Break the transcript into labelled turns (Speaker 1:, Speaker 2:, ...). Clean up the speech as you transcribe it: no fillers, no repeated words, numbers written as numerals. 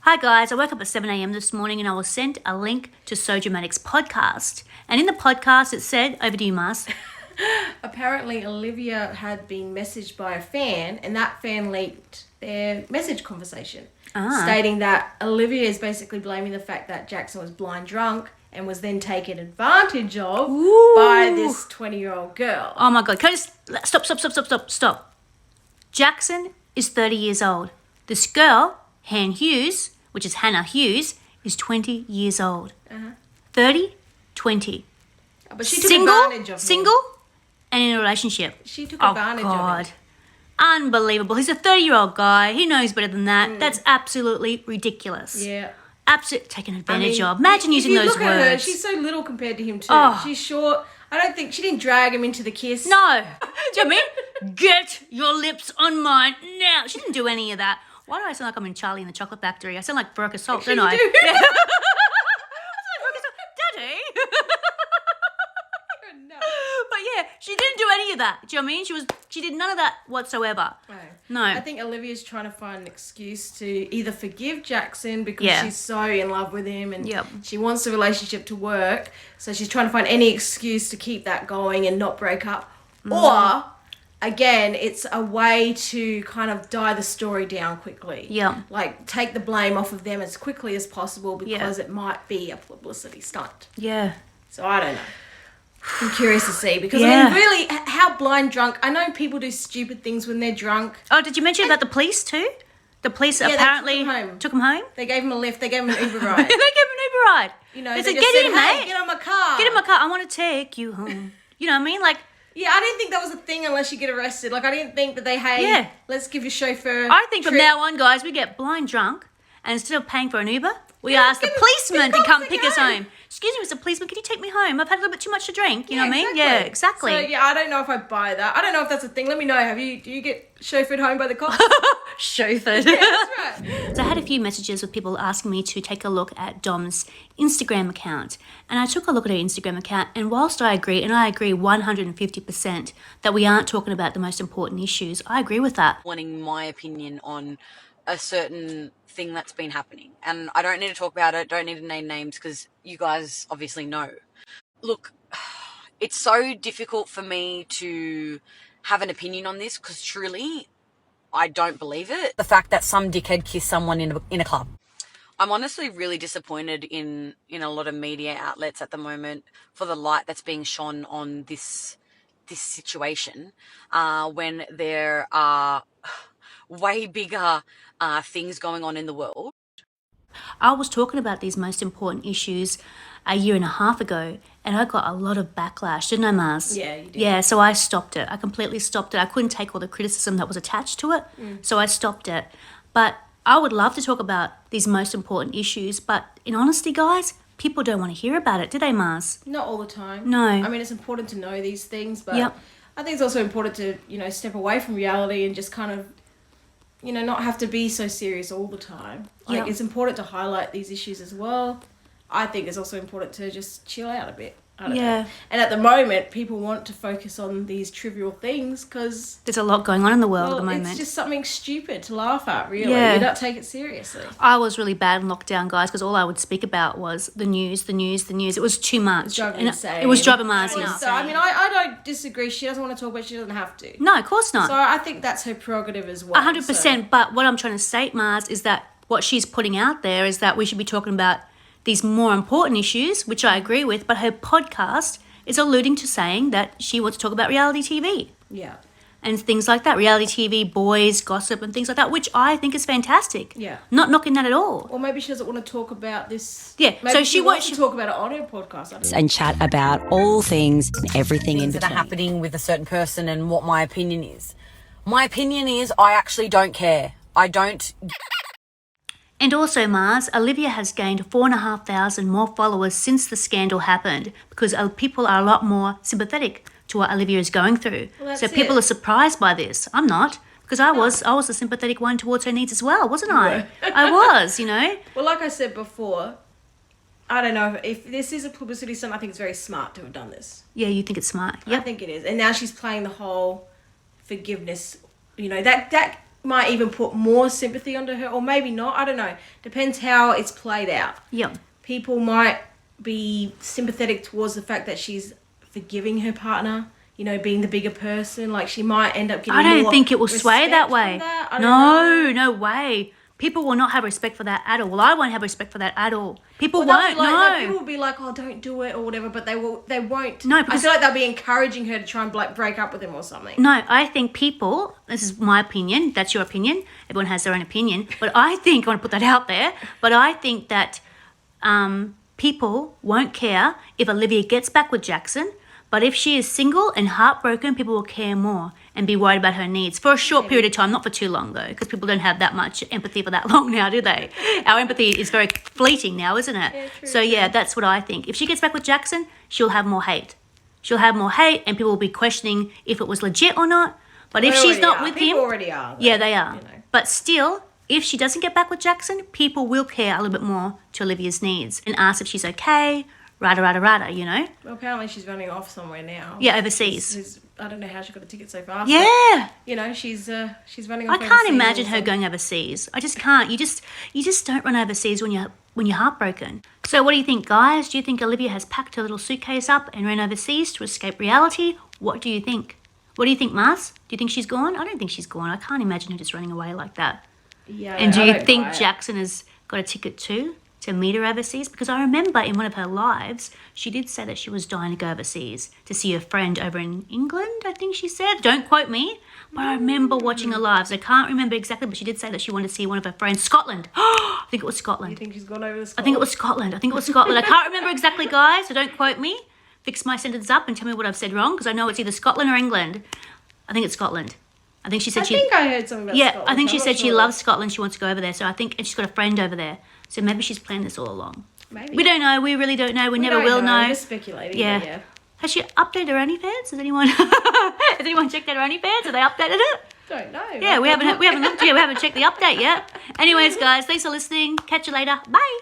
Speaker 1: Hi guys, I woke up at 7 a.m. this morning and I was sent a link to So Dramatic's podcast. And in the podcast it said, over to you, Mars.
Speaker 2: Apparently Olivia had been messaged by a fan and that fan leaked their message conversation. Stating that Olivia is basically blaming the fact that Jackson was blind drunk and was then taken advantage of by this 20-year-old girl.
Speaker 1: Oh my God, can I just... Stop. Jackson is 30 years old. This girl, Hannah Hughes, is 20 years old. 30, 20.
Speaker 2: But she took advantage of him.
Speaker 1: Single and in a relationship.
Speaker 2: She took advantage of him.
Speaker 1: Unbelievable. He's a 30-year-old guy. He knows better than that. That's absolutely ridiculous.
Speaker 2: Yeah.
Speaker 1: Absolutely taken advantage of. Imagine using those words. If you look at her,
Speaker 2: she's so little compared to him too. She's short. I don't think she didn't drag him into the kiss.
Speaker 1: No. Do you know what I mean? Get your lips on mine now. She didn't do any of that. Why do I sound like I'm in Charlie and the Chocolate Factory? I sound like Veruca Salt, don't I?
Speaker 2: You do.
Speaker 1: Yeah. I sound like Veruca Salt. Daddy.
Speaker 2: No.
Speaker 1: But yeah, she didn't do any of that. Do you know what I mean? She did none of that whatsoever. No.
Speaker 2: I think Olivia's trying to find an excuse to either forgive Jackson because she's so in love with him and she wants the relationship to work. So she's trying to find any excuse to keep that going and not break up. Or, again, it's a way to kind of die the story down quickly.
Speaker 1: Yeah.
Speaker 2: Like, take the blame off of them as quickly as possible because it might be a publicity stunt.
Speaker 1: Yeah.
Speaker 2: So I don't know. I'm curious to see because, I mean, really, how blind drunk... I know people do stupid things when they're drunk.
Speaker 1: Oh, did you mention about the police too? The police apparently
Speaker 2: took him home.
Speaker 1: They
Speaker 2: gave him a lift. They gave him an Uber ride.
Speaker 1: They gave him an Uber ride.
Speaker 2: You know,
Speaker 1: they
Speaker 2: said,
Speaker 1: get in,
Speaker 2: hey,
Speaker 1: mate.
Speaker 2: get in my car.
Speaker 1: Get in my car. I want to take you home. You know what I mean? Like...
Speaker 2: Yeah, I didn't think that was a thing unless you get arrested. Like, I didn't think that they, let's give your chauffeur...
Speaker 1: I think from now on, guys, we get blind drunk and instead of paying for an Uber, we ask the policeman to come pick us home. Excuse me, Mr. Policeman, can you take me home? I've had a little bit too much to drink. You know what I mean? Yeah, exactly.
Speaker 2: So, yeah, I don't know if I buy that. I don't know if that's a thing. Let me know. Do you get chauffeured home by the cops?
Speaker 1: Chauffeured.
Speaker 2: Yeah, that's right.
Speaker 1: So I had a few messages with people asking me to take a look at Dom's Instagram account. And I took a look at her Instagram account, and whilst I agree, and I agree 150%, that we aren't talking about the most important issues, I agree with that.
Speaker 3: Wanting my opinion on a certain thing that's been happening. And I don't need to talk about it, don't need to name names because you guys obviously know. Look, it's so difficult for me to have an opinion on this because truly I don't believe it. The fact that some dickhead kissed someone in a club. I'm honestly really disappointed in a lot of media outlets at the moment for the light that's being shone on this situation when there are way bigger things going on in the world.
Speaker 1: I was talking about these most important issues a year and a half ago, and I got a lot of backlash, didn't I, Mars?
Speaker 2: Yeah, you did.
Speaker 1: Yeah, so I stopped it. I completely stopped it. I couldn't take all the criticism that was attached to it, so I stopped it. But I would love to talk about these most important issues, but in honesty, guys, people don't want to hear about it, do they, Mars?
Speaker 2: Not all the time.
Speaker 1: No.
Speaker 2: I mean, it's important to know these things, but I think it's also important to, step away from reality and just kind of, not have to be so serious all the time. Like, it's important to highlight these issues as well. I think it's also important to just chill out a bit. I don't know. And at the moment, people want to focus on these trivial things because...
Speaker 1: There's a lot going on in the world at the moment.
Speaker 2: It's just something stupid to laugh at, really. You don't take it seriously.
Speaker 1: I was really bad in lockdown, guys, because all I would speak about was the news. It was too much. It was driving Mars insane.
Speaker 2: So, I mean, I don't disagree. She doesn't want to talk about it. She doesn't have to.
Speaker 1: No, of course not.
Speaker 2: So I think that's her prerogative as well.
Speaker 1: 100%. So. But what I'm trying to state, Mars, is that what she's putting out there is that we should be talking about these more important issues, which I agree with, but her podcast is alluding to saying that she wants to talk about reality TV.
Speaker 2: Yeah.
Speaker 1: And things like that, reality TV, boys, gossip and things like that, which I think is fantastic.
Speaker 2: Yeah.
Speaker 1: Not knocking that at all.
Speaker 2: Or maybe she doesn't want to talk about this.
Speaker 1: Yeah.
Speaker 2: Maybe so she wants to talk about it on her podcast.
Speaker 4: And chat about all things and everything in between.
Speaker 3: That are happening with a certain person and what my opinion is. My opinion is I actually don't care. I don't...
Speaker 1: And also, Mars, Olivia has gained 4,500 more followers since the scandal happened because people are a lot more sympathetic to what Olivia is going through.
Speaker 2: Well,
Speaker 1: so people are surprised by this. I'm not, because I was the sympathetic one towards her needs as well, wasn't I? I was,
Speaker 2: Well, like I said before, I don't know if this is a publicity stunt. I think it's very smart to have done this.
Speaker 1: Yeah, you think it's smart?
Speaker 2: I think it is. And now she's playing the whole forgiveness. That might even put more sympathy onto her, or maybe not. I don't know. Depends how it's played out.
Speaker 1: Yep.
Speaker 2: People might be sympathetic towards the fact that she's forgiving her partner, you know, being the bigger person. Like, she might end up getting
Speaker 1: I don't
Speaker 2: more
Speaker 1: think it will sway
Speaker 2: respect
Speaker 1: that
Speaker 2: from
Speaker 1: way.
Speaker 2: that. I don't know.
Speaker 1: No way. People will not have respect for that at all. Well, I won't have respect for that at all. People
Speaker 2: Well,
Speaker 1: won't.
Speaker 2: they'll be like,
Speaker 1: No.
Speaker 2: people will be like, oh, don't do it or whatever, but they won't.
Speaker 1: No,
Speaker 2: I
Speaker 1: because-
Speaker 2: feel like they'll be encouraging her to try and like break up with him or something.
Speaker 1: No, I think people, this is my opinion, that's your opinion, everyone has their own opinion, but I think, I want to put that out there, but I think that people won't care if Olivia gets back with Jackson, but if she is single and heartbroken, people will care more and be worried about her needs for a short period of time, not for too long though, because people don't have that much empathy for that long now, do they? Our empathy is very fleeting now, isn't it?
Speaker 2: Yeah, true,
Speaker 1: So yeah, that's what I think. If she gets back with Jackson, she'll have more hate. She'll have more hate and people will be questioning if it was legit or not. But if
Speaker 2: They
Speaker 1: she's
Speaker 2: already
Speaker 1: not
Speaker 2: are.
Speaker 1: with
Speaker 2: People
Speaker 1: him,
Speaker 2: already are. Though,
Speaker 1: yeah, they are.
Speaker 2: you know.
Speaker 1: But still, if she doesn't get back with Jackson, people will care a little bit more to Olivia's needs and ask if she's okay, rada, you know?
Speaker 2: Well, apparently she's running off somewhere now.
Speaker 1: Yeah, overseas.
Speaker 2: I don't know how she got a ticket so fast.
Speaker 1: Yeah.
Speaker 2: But, you know, she's running off.
Speaker 1: I can't imagine her going overseas. I just can't. You just don't run overseas when you're heartbroken. So what do you think, guys? Do you think Olivia has packed her little suitcase up and ran overseas to escape reality? What do you think? What do you think, Mars? Do you think she's gone? I don't think she's gone. I can't imagine her just running away like that.
Speaker 2: Yeah.
Speaker 1: And do
Speaker 2: I
Speaker 1: you
Speaker 2: don't
Speaker 1: think
Speaker 2: buy it.
Speaker 1: Jackson has got a ticket too to meet her overseas? Because I remember in one of her lives, she did say that she was dying to go overseas to see her friend over in England, I think she said. Don't quote me. But I remember watching her lives. I can't remember exactly, but she did say that she wanted to see one of her friends. Scotland. I think it was
Speaker 2: You
Speaker 1: Scotland.
Speaker 2: think she's gone over to Scotland?
Speaker 1: I think it was Scotland. I can't remember exactly, guys, so don't quote me. Fix my sentence up and tell me what I've said wrong, because I know it's either Scotland or England. I think it's Scotland. I think she said
Speaker 2: I think I heard something about Scotland.
Speaker 1: I think she
Speaker 2: I'm
Speaker 1: said
Speaker 2: not
Speaker 1: she
Speaker 2: sure.
Speaker 1: loves Scotland. She wants to go over there. So I think, and she's got a friend over there. So maybe she's planned this all along.
Speaker 2: Maybe.
Speaker 1: We don't know. We really don't know. We never
Speaker 2: don't
Speaker 1: will know.
Speaker 2: We're just speculating.
Speaker 1: Yeah.
Speaker 2: But yeah.
Speaker 1: Has she updated her OnlyFans? Has anyone checked out her OnlyFans? Have they updated it?
Speaker 2: Don't know.
Speaker 1: Yeah, we haven't looked yet. We haven't checked the update yet. Anyways, guys, thanks for listening. Catch you later. Bye.